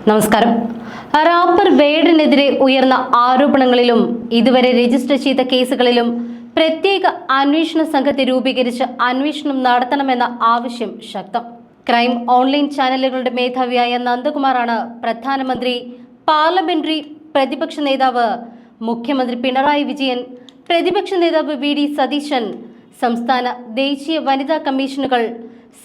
നമസ്കാരം. റാപ്പർ വേടനെതിരെ ഉയർന്ന ആരോപണങ്ങളിലും ഇതുവരെ രജിസ്റ്റർ ചെയ്ത കേസുകളിലും പ്രത്യേക അന്വേഷണ സംഘത്തെ രൂപീകരിച്ച് അന്വേഷണം നടത്തണമെന്ന ആവശ്യം ശക്തം. ക്രൈം ഓൺലൈൻ ചാനലുകളുടെ മേധാവിയായ നന്ദകുമാറാണ് പ്രധാനമന്ത്രി, പാർലമെന്ററി പ്രതിപക്ഷ നേതാവ് മുഖ്യമന്ത്രി പിണറായി വിജയൻ, പ്രതിപക്ഷ നേതാവ് വി.ഡി. സതീശൻ, സംസ്ഥാന ദേശീയ വനിതാ കമ്മീഷനുകൾ,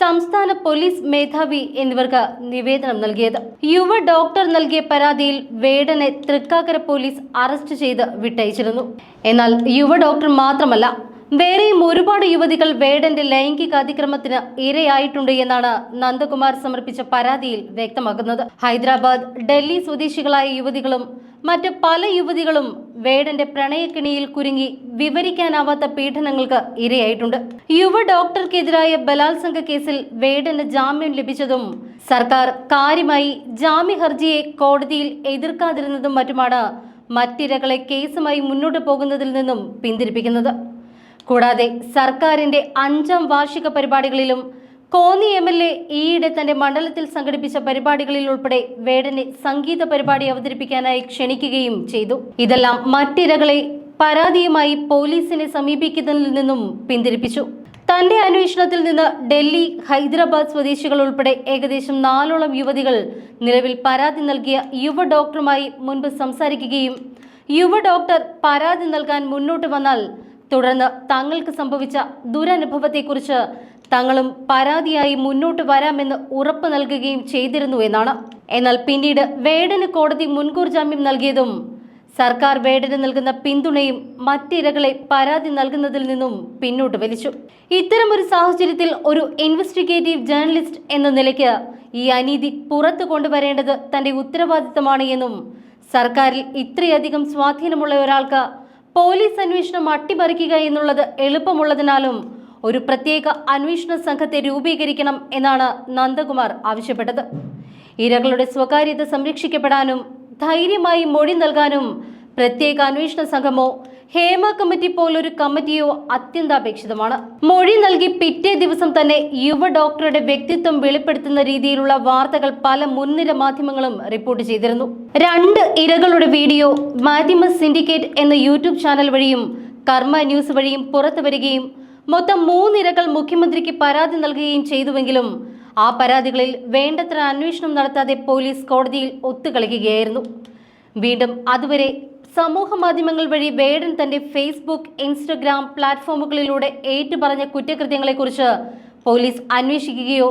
സംസ്ഥാന പോലീസ് മേധാവി എന്നിവർക്ക് നിവേദനം നൽകിയത്. യുവ ഡോക്ടർ നൽകിയ പരാതിയിൽ വേടനെ തൃക്കാക്കര പോലീസ് അറസ്റ്റ് ചെയ്ത് വിട്ടയച്ചിരുന്നു. എന്നാൽ യുവ ഡോക്ടർ മാത്രമല്ല, വേറെയും ഒരുപാട് യുവതികൾ വേടന്റെ ലൈംഗിക അതിക്രമത്തിന് ഇരയായിട്ടുണ്ട് എന്നാണ് നന്ദകുമാർ സമർപ്പിച്ച പരാതിയിൽ വ്യക്തമാക്കുന്നത്. ഹൈദരാബാദ്, ഡൽഹി സ്വദേശികളായ യുവതികളും മറ്റ് പല യുവതികളും വേടന്റെ പ്രണയക്കിണിയിൽ കുരുങ്ങി വിവരിക്കാനാവാത്ത പീഡനങ്ങൾക്ക് ഇരയായിട്ടുണ്ട്. യുവ ഡോക്ടർക്കെതിരായ ബലാത്സംഗ കേസിൽ വേടന് ജാമ്യം ലഭിച്ചതും സർക്കാർ കാര്യമായി ജാമ്യ ഹർജിയെ കോടതിയിൽ എതിർക്കാതിരുന്നതും മറ്റുമാണ് മറ്റിരകളെ കേസുമായി മുന്നോട്ട് പോകുന്നതിൽ നിന്നും പിന്തിരിപ്പിക്കുന്നത്. കൂടാതെ സർക്കാരിന്റെ 5ാം വാർഷിക പരിപാടികളിലും കോന്നി MLA ഈയിടെ തന്റെ മണ്ഡലത്തിൽ സംഘടിപ്പിച്ച പരിപാടികളിൽ ഉൾപ്പെടെ വേടനെ സംഗീത പരിപാടി അവതരിപ്പിക്കാനായി ക്ഷണിക്കുകയും ചെയ്തു. ഇതെല്ലാം മറ്റിരകളെ പരാതിയുമായി പോലീസിനെ സമീപിക്കുന്നതിൽ നിന്നും പിന്തിരിപ്പിച്ചു. തന്റെ അന്വേഷണത്തിൽ നിന്ന് ഡൽഹി, ഹൈദരാബാദ് സ്വദേശികൾ ഉൾപ്പെടെ ഏകദേശം 4ഓളം യുവതികൾ നിലവിൽ പരാതി നൽകിയ യുവ ഡോക്ടറുമായി മുൻപ് സംസാരിക്കുകയും യുവ ഡോക്ടർ പരാതി നൽകാൻ മുന്നോട്ട് വന്നാൽ തുടർന്ന് തങ്ങൾക്ക് സംഭവിച്ച ദുരനുഭവത്തെക്കുറിച്ച് തങ്ങളും പരാതിയായി മുന്നോട്ട് വരാമെന്ന് ഉറപ്പ് നൽകുകയും ചെയ്തിരുന്നു എന്നാണ്. എന്നാൽ പിന്നീട് വേടന് കോടതി മുൻകൂർ ജാമ്യം നൽകിയതും സർക്കാർ വേടന് നൽകുന്ന പിന്തുണയും മറ്റിരകളെ പരാതി നൽകുന്നതിൽ നിന്നും പിന്നോട്ട് വലിച്ചു. ഇത്തരമൊരു സാഹചര്യത്തിൽ ഒരു ഇൻവെസ്റ്റിഗേറ്റീവ് ജേർണലിസ്റ്റ് എന്ന നിലയ്ക്ക് ഈ അനീതി പുറത്തു കൊണ്ടുവരേണ്ടത് തന്റെ ഉത്തരവാദിത്തമാണ് എന്നും സർക്കാരിൽ ഇത്രയധികം സ്വാധീനമുള്ള ഒരാൾക്ക് പോലീസ് അന്വേഷണം അട്ടിമറിക്കുക എന്നുള്ളത് എളുപ്പമുള്ളതിനാലും ഒരു പ്രത്യേക അന്വേഷണ സംഘത്തെ രൂപീകരിക്കണം എന്നാണ് നന്ദകുമാർ ആവശ്യപ്പെട്ടത്. ഇരകളുടെ സ്വകാര്യത സംരക്ഷിക്കപ്പെടാനും ധൈര്യമായി മൊഴി നൽകാനും പ്രത്യേക അന്വേഷണ സംഘമോ ഹേമ കമ്മിറ്റി പോലൊരു കമ്മിറ്റിയോ അത്യന്താപേക്ഷിതമാണ്. മൊഴി നൽകി പിറ്റേ ദിവസം തന്നെ യുവ ഡോക്ടറുടെ വ്യക്തിത്വം വെളിപ്പെടുത്തുന്ന രീതിയിലുള്ള വാർത്തകൾ പല മുൻനിര മാധ്യമങ്ങളും റിപ്പോർട്ട് ചെയ്തിരുന്നു. 2 ഇരകളുടെ വീഡിയോ മാധ്യമ സിൻഡിക്കേറ്റ് എന്ന യൂട്യൂബ് ചാനൽ വഴിയും കർമ്മ ന്യൂസ് വഴിയും പുറത്തു വരികയും മൊത്തം 3 ഇരകൾ മുഖ്യമന്ത്രിക്ക് പരാതി നൽകുകയും ചെയ്തുവെങ്കിലും ആ പരാതികളിൽ വേണ്ടത്ര അന്വേഷണം നടത്താതെ പോലീസ് കോടതിയിൽ ഒത്തുകളിക്കുകയായിരുന്നു. വീണ്ടും അതുവരെ സമൂഹ മാധ്യമങ്ങൾ വഴി വേടൻ തന്റെ ഫേസ്ബുക്ക്, ഇൻസ്റ്റഗ്രാം പ്ലാറ്റ്ഫോമുകളിലൂടെ ഏറ്റുപറഞ്ഞ കുറ്റകൃത്യങ്ങളെക്കുറിച്ച് പോലീസ് അന്വേഷിക്കുകയോ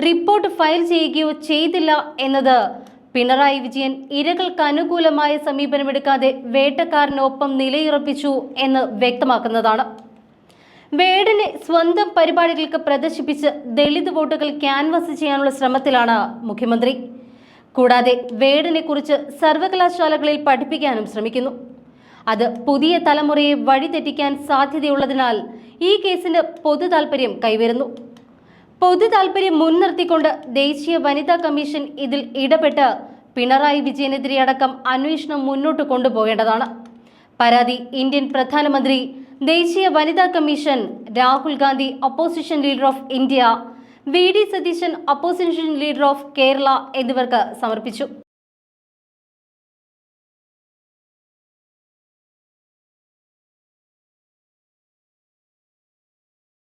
റിപ്പോർട്ട് ഫയൽ ചെയ്യുകയോ ചെയ്തില്ല എന്നത് പിണറായി വിജയൻ ഇരകൾക്ക് അനുകൂലമായ സമീപനമെടുക്കാതെ വേട്ടക്കാരനൊപ്പം നിലയുറപ്പിച്ചു എന്ന് വ്യക്തമാക്കുന്നതാണ്. വേടനെ സ്വന്തം പരിപാടികൾക്ക് പ്രദർശിപ്പിച്ച് ദളിത് വോട്ടുകൾ ക്യാൻവാസ് ചെയ്യാനുള്ള ശ്രമത്തിലാണ് മുഖ്യമന്ത്രി. കൂടാതെ വേടനെ കുറിച്ച് സർവകലാശാലകളിൽ പഠിപ്പിക്കാനും ശ്രമിക്കുന്നു. അത് പുതിയ തലമുറയെ വഴിതെറ്റിക്കാൻ സാധ്യതയുള്ളതിനാൽ ഈ കേസിന് പൊതു താൽപര്യം കൈവരുന്നു. പൊതു താൽപര്യം മുൻനിർത്തിക്കൊണ്ട് ദേശീയ വനിതാ കമ്മീഷൻ ഇതിൽ ഇടപെട്ട് പിണറായി വിജയനെതിരെ അടക്കം അന്വേഷണം മുന്നോട്ട് കൊണ്ടുപോകേണ്ടതാണ്. പരാതി ഇന്ത്യൻ പ്രധാനമന്ത്രി, ദേശീയ വനിതാ commission, Rahul Gandhi opposition leader of India, VD. Satheesan opposition leader of Kerala എന്നിവർക്ക് സമർപ്പിച്ചു.